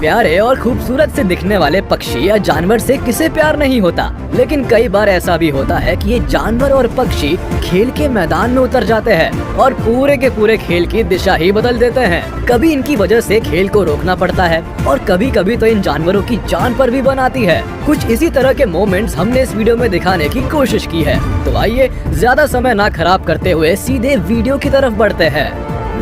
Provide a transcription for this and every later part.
प्यारे और खूबसूरत से दिखने वाले पक्षी या जानवर से किसे प्यार नहीं होता, लेकिन कई बार ऐसा भी होता है कि ये जानवर और पक्षी खेल के मैदान में उतर जाते हैं और पूरे के पूरे खेल की दिशा ही बदल देते हैं। कभी इनकी वजह से खेल को रोकना पड़ता है और कभी कभी तो इन जानवरों की जान पर भी बन आती है। कुछ इसी तरह के मोमेंट्स हमने इस वीडियो में दिखाने की कोशिश की है, तो आइए ज्यादा समय ना खराब करते हुए सीधे वीडियो की तरफ बढ़ते हैं।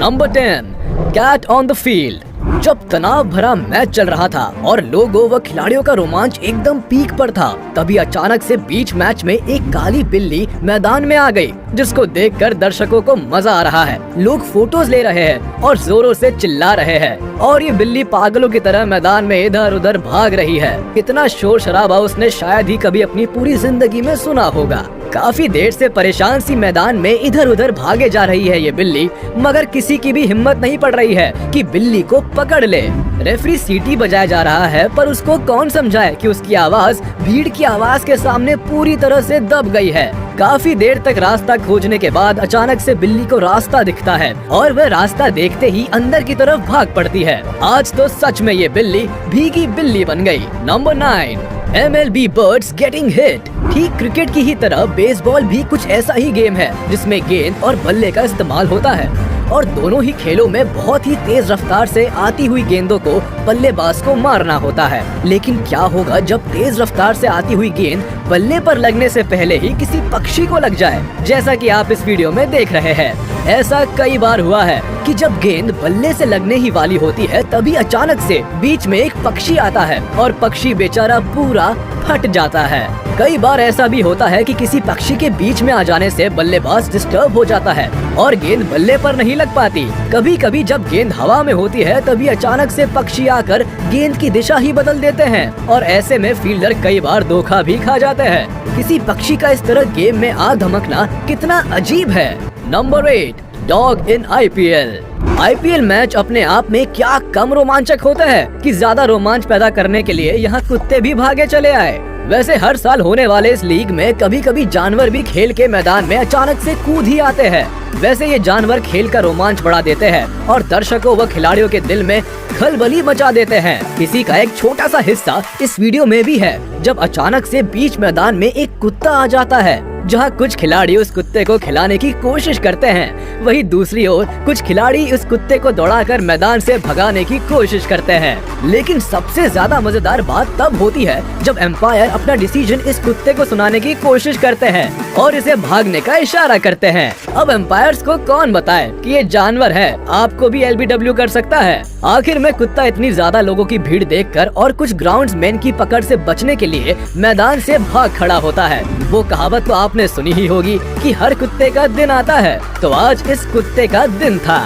Number 10, cat on the field. जब तनाव भरा मैच चल रहा था और लोगों व खिलाड़ियों का रोमांच एकदम पीक पर था, तभी अचानक से बीच मैच में एक काली बिल्ली मैदान में आ गई, जिसको देखकर दर्शकों को मजा आ रहा है। लोग फोटोज ले रहे हैं और जोरों से चिल्ला रहे हैं और ये बिल्ली पागलों की तरह मैदान में इधर उधर भाग रही है। इतना शोर शराबा उसने शायद ही कभी अपनी पूरी जिंदगी में सुना होगा। काफी देर से परेशान सी मैदान में इधर उधर भागे जा रही है ये बिल्ली, मगर किसी की भी हिम्मत नहीं पड़ रही है कि बिल्ली को पकड़ ले। रेफरी सीटी बजाया जा रहा है, पर उसको कौन समझाए कि उसकी आवाज भीड़ की आवाज के सामने पूरी तरह से दब गई है। काफी देर तक रास्ता खोजने के बाद अचानक से बिल्ली को रास्ता दिखता है और वह रास्ता देखते ही अंदर की तरफ भाग पड़ती है। आज तो सच में ये बिल्ली भीगी बिल्ली बन गई। Number 9, MLB birds getting hit. ठीक क्रिकेट की ही तरह बेसबॉल भी कुछ ऐसा ही गेम है जिसमें गेंद और बल्ले का इस्तेमाल होता है और दोनों ही खेलों में बहुत ही तेज रफ्तार से आती हुई गेंदों को बल्लेबाज को मारना होता है। लेकिन क्या होगा जब तेज रफ्तार से आती हुई गेंद बल्ले पर लगने से पहले ही किसी पक्षी को लग जाए, जैसा कि आप इस वीडियो में देख रहे हैं। ऐसा कई बार हुआ है कि जब गेंद बल्ले से लगने ही वाली होती है, तभी अचानक से बीच में एक पक्षी आता है और पक्षी बेचारा पूरा फट जाता है। कई बार ऐसा भी होता है कि किसी पक्षी के बीच में आ जाने से बल्लेबाज डिस्टर्ब हो जाता है और गेंद बल्ले पर नहीं लग पाती। कभी कभी जब गेंद हवा में होती है, तभी अचानक से पक्षी आकर गेंद की दिशा ही बदल देते हैं और ऐसे में फील्डर कई बार धोखा भी खा जाते हैं। किसी पक्षी का इस तरह गेम में आ धमकना कितना अजीब है। Number 8, dog in IPL। IPL match अपने आप में क्या कम रोमांचक होता है कि ज्यादा रोमांच पैदा करने के लिए यहाँ कुत्ते भी भागे चले आए। वैसे हर साल होने वाले इस लीग में कभी कभी जानवर भी खेल के मैदान में अचानक से कूद ही आते हैं। वैसे ये जानवर खेल का रोमांच बढ़ा देते हैं और दर्शकों व खिलाड़ियों के दिल में खलबली मचा देते हैं। इसी का एक छोटा सा हिस्सा इस वीडियो में भी है, जब अचानक से बीच मैदान में एक कुत्ता आ जाता है। जहां कुछ खिलाड़ी उस कुत्ते को खिलाने की कोशिश करते हैं, वहीं दूसरी ओर कुछ खिलाड़ी उस कुत्ते को दौड़ाकर मैदान से भगाने की कोशिश करते हैं। लेकिन सबसे ज्यादा मजेदार बात तब होती है जब एम्पायर अपना डिसीजन इस कुत्ते को सुनाने की कोशिश करते हैं और इसे भागने का इशारा करते हैं। अब एम्पायर्स को कौन बताए कि ये जानवर है, आपको भी LBW कर सकता है। आखिर में कुत्ता इतनी ज्यादा लोगों की भीड़ देखकर और कुछ ग्राउंड्समैन की पकड़ से बचने के लिए मैदान से भाग खड़ा होता है। वो कहावत तो आपने सुनी ही होगी कि हर कुत्ते का दिन आता है, तो आज इस कुत्ते का दिन था।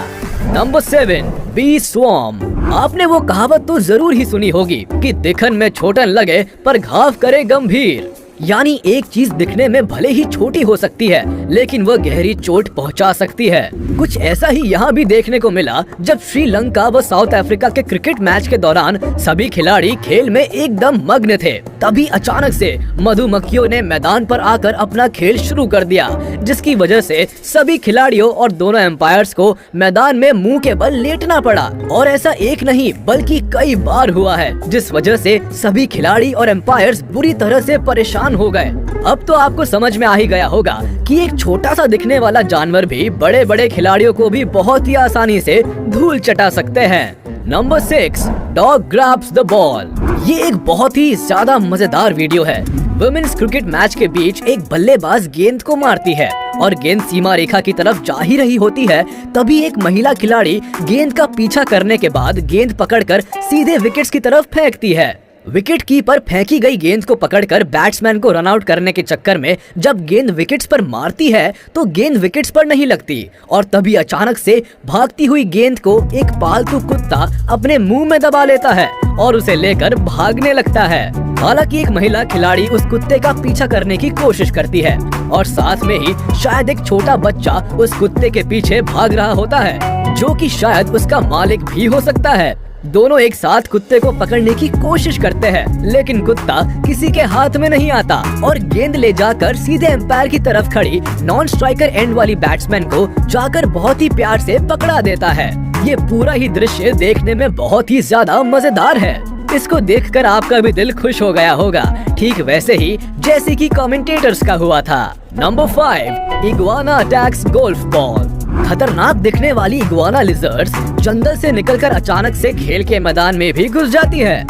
Number 7, bee swarm. आपने वो कहावत तो जरूर ही सुनी होगी कि दिखन में छोटन लगे पर घाव करे गंभीर। यानी एक चीज दिखने में भले ही छोटी हो सकती है, लेकिन वह गहरी चोट पहुंचा सकती है। कुछ ऐसा ही यहाँ भी देखने को मिला जब श्रीलंका व साउथ अफ्रीका के क्रिकेट मैच के दौरान सभी खिलाड़ी खेल में एकदम मग्न थे। तभी अचानक से मधुमक्खियों ने मैदान पर आकर अपना खेल शुरू कर दिया, जिसकी वजह से सभी खिलाड़ियों और दोनों एम्पायर्स को मैदान में मुंह के बल लेटना पड़ा। और ऐसा एक नहीं बल्कि कई बार हुआ है, जिस वजह से सभी खिलाड़ी और एम्पायर्स बुरी तरह से परेशान हो गए। अब तो आपको समझ में आ ही गया होगा कि एक छोटा सा दिखने वाला जानवर भी बड़े बड़े खिलाड़ियों को भी बहुत ही आसानी से धूल चटा सकते हैं। Number 6, dog grabs the ball. ये एक बहुत ही ज्यादा मजेदार वीडियो है। वुमेन्स क्रिकेट मैच के बीच एक बल्लेबाज गेंद को मारती है और गेंद सीमा रेखा की तरफ जा ही रही होती है, तभी एक महिला खिलाड़ी गेंद का पीछा करने के बाद गेंद पकड़कर सीधे विकेट्स की तरफ फेंकती है। विकेट कीपर फेंकी गई गेंद को पकड़कर बैट्समैन को रन आउट करने के चक्कर में जब गेंद विकेट्स पर मारती है तो गेंद विकेट्स पर नहीं लगती और तभी अचानक से भागती हुई गेंद को एक पालतू कुत्ता अपने मुंह में दबा लेता है और उसे लेकर भागने लगता है। हालांकि एक महिला खिलाड़ी उस कुत्ते का पीछा करने की कोशिश करती है और साथ में ही शायद एक छोटा बच्चा उस कुत्ते के पीछे भाग रहा होता है, जो कि शायद उसका मालिक भी हो सकता है। दोनों एक साथ कुत्ते को पकड़ने की कोशिश करते हैं, लेकिन कुत्ता किसी के हाथ में नहीं आता और गेंद ले जाकर सीधे एम्पायर की तरफ खड़ी नॉन स्ट्राइकर एंड वाली बैट्समैन को जाकर बहुत ही प्यार से पकड़ा देता है। ये पूरा ही दृश्य देखने में बहुत ही ज्यादा मजेदार है। इसको देखकर आपका भी दिल खुश हो गया होगा, ठीक वैसे ही जैसे कि कमेंटेटर्स का हुआ था। Number 5, iguana attacks golf ball. खतरनाक दिखने वाली इग्वाना लिजर्ड्स जंगल से निकलकर अचानक से खेल के मैदान में भी घुस जाती है।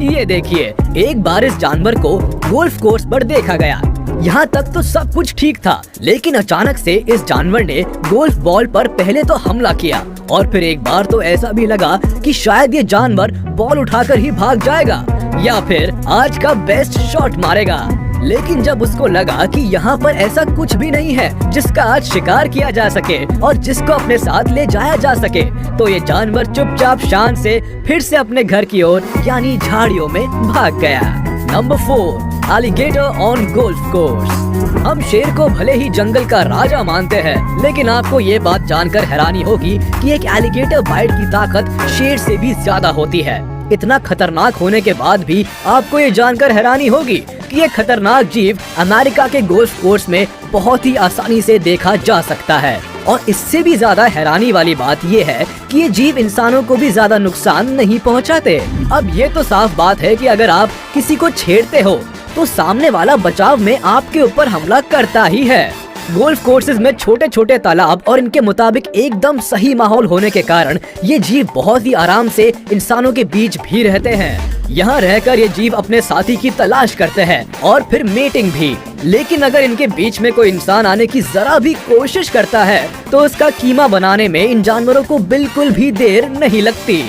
ये देखिए, एक बार इस जानवर को गोल्फ कोर्स पर देखा गया। यहाँ तक तो सब कुछ ठीक था, लेकिन अचानक से इस जानवर ने गोल्फ बॉल पर पहले तो हमला किया और फिर एक बार तो ऐसा भी लगा कि शायद ये जानवर बॉल उठाकर ही भाग जाएगा या फिर आज का बेस्ट शॉट मारेगा। लेकिन जब उसको लगा कि यहाँ पर ऐसा कुछ भी नहीं है जिसका आज शिकार किया जा सके और जिसको अपने साथ ले जाया जा सके, तो ये जानवर चुपचाप शान से फिर से अपने घर की ओर यानी झाड़ियों में भाग गया। Number 4, alligator on golf course. हम शेर को भले ही जंगल का राजा मानते हैं, लेकिन आपको ये बात जानकर हैरानी होगी कि एक एलिगेटर बाइट की ताकत शेर से भी ज्यादा होती है। इतना खतरनाक होने के बाद भी आपको ये जानकर हैरानी होगी कि ये खतरनाक जीव अमेरिका के गोल्फ कोर्स में बहुत ही आसानी से देखा जा सकता है। और इससे भी ज्यादा हैरानी वाली बात ये है कि ये जीव इंसानों को भी ज्यादा नुकसान नहीं पहुंचाते। अब ये तो साफ बात है कि अगर आप किसी को छेड़ते हो तो सामने वाला बचाव में आपके ऊपर हमला करता ही है। गोल्फ कोर्सेज में छोटे छोटे तालाब और इनके मुताबिक एकदम सही माहौल होने के कारण ये जीव बहुत ही आराम से इंसानों के बीच भी रहते हैं। यहाँ रहकर ये जीव अपने साथी की तलाश करते हैं और फिर मेटिंग भी। लेकिन अगर इनके बीच में कोई इंसान आने की जरा भी कोशिश करता है तो उसका कीमा बनाने में इन जानवरों को बिल्कुल भी देर नहीं लगती।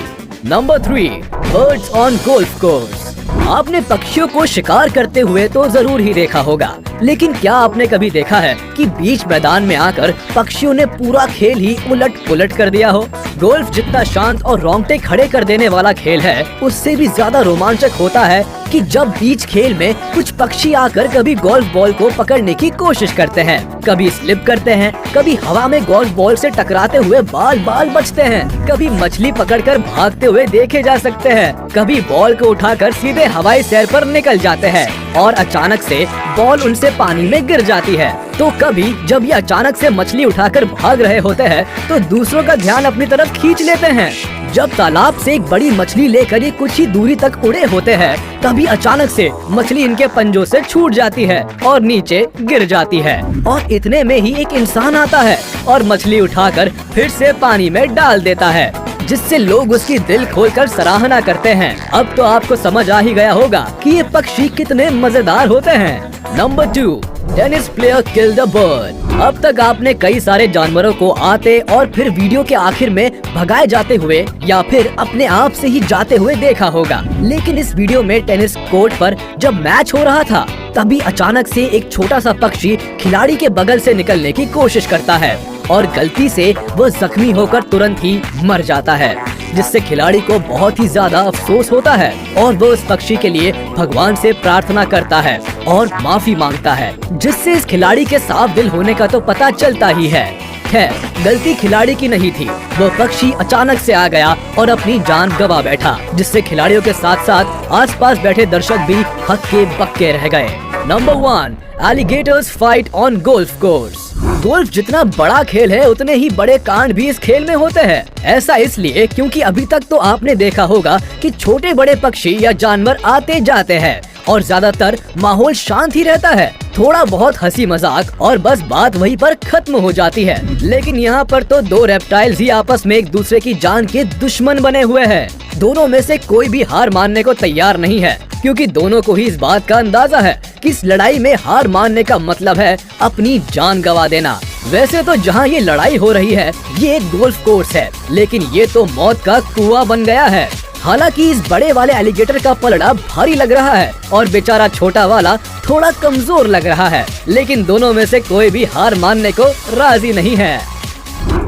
Number 3, birds on golf course. आपने पक्षियों को शिकार करते हुए तो जरूर ही देखा होगा, लेकिन क्या आपने कभी देखा है कि बीच मैदान में आकर पक्षियों ने पूरा खेल ही उलट पुलट कर दिया हो। गोल्फ जितना शांत और रोंगटे खड़े कर देने वाला खेल है, उससे भी ज्यादा रोमांचक होता है कि जब बीच खेल में कुछ पक्षी आकर कभी गोल्फ बॉल को पकड़ने की कोशिश करते हैं, कभी स्लिप करते हैं, कभी हवा में गोल्फ बॉल से टकराते हुए बाल बाल बचते हैं, कभी मछली पकड़कर भागते हुए देखे जा सकते हैं, कभी बॉल को उठाकर सीधे हवाई सैर पर निकल जाते हैं और अचानक से बॉल उनसे पानी में गिर जाती है। तो कभी जब ये अचानक से मछली उठाकर भाग रहे होते हैं तो दूसरों का ध्यान अपनी तरफ खींच लेते हैं। जब तालाब से एक बड़ी मछली लेकर ये कुछ ही दूरी तक उड़े होते हैं, तभी अचानक से मछली इनके पंजों से छूट जाती है और नीचे गिर जाती है और इतने में ही एक इंसान आता है और मछली उठाकर फिर से पानी में डाल देता है, जिससे लोग उसकी दिल खोलकर सराहना करते हैं। अब तो आपको समझ आ ही गया होगा कि ये पक्षी कितने मजेदार होते हैं। Number 2, tennis player kill the bird. अब तक आपने कई सारे जानवरों को आते और फिर वीडियो के आखिर में भगाए जाते हुए या फिर अपने आप से ही जाते हुए देखा होगा, लेकिन इस वीडियो में टेनिस कोर्ट पर जब मैच हो रहा था तभी अचानक से एक छोटा सा पक्षी खिलाड़ी के बगल से निकलने की कोशिश करता है और गलती से वो जख्मी होकर तुरंत ही मर जाता है, जिससे खिलाड़ी को बहुत ही ज्यादा अफसोस होता है और वो उस पक्षी के लिए भगवान से प्रार्थना करता है और माफी मांगता है, जिससे इस खिलाड़ी के साफ दिल होने का तो पता चलता ही है। खैर, गलती खिलाड़ी की नहीं थी, वो पक्षी अचानक से आ गया और अपनी जान गंवा बैठा, जिससे खिलाड़ियों के साथ साथ आसपास बैठे दर्शक भी हक्के बक्के रह गए। Number 1, alligators fight on golf course. Golf जितना बड़ा खेल है उतने ही बड़े कांड भी इस खेल में होते हैं। ऐसा इसलिए क्योंकि अभी तक तो आपने देखा होगा कि छोटे बड़े पक्षी या जानवर आते जाते हैं और ज्यादातर माहौल शांत ही रहता है, थोड़ा बहुत हंसी मजाक और बस बात वहीं पर खत्म हो जाती है। लेकिन यहाँ पर तो दो रेप्टाइल्स ही आपस में एक दूसरे की जान के दुश्मन बने हुए हैं। दोनों में से कोई भी हार मानने को तैयार नहीं है, क्योंकि दोनों को ही इस बात का अंदाजा है कि इस लड़ाई में हार मानने का मतलब है अपनी जान गंवा देना। वैसे तो जहाँ ये लड़ाई हो रही है ये एक गोल्फ कोर्स है, लेकिन ये तो मौत का कुआं बन गया है। हालांकि इस बड़े वाले एलिगेटर का पलड़ा भारी लग रहा है और बेचारा छोटा वाला थोड़ा कमजोर लग रहा है, लेकिन दोनों में से कोई भी हार मानने को राजी नहीं है।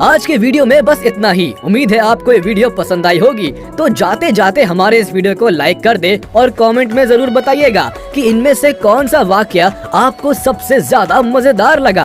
आज के वीडियो में बस इतना ही। उम्मीद है आपको ये वीडियो पसंद आई होगी, तो जाते जाते हमारे इस वीडियो को लाइक कर दे और कमेंट में जरूर बताइएगा कि इनमें से कौन सा वाकया आपको सबसे ज्यादा मजेदार लगा।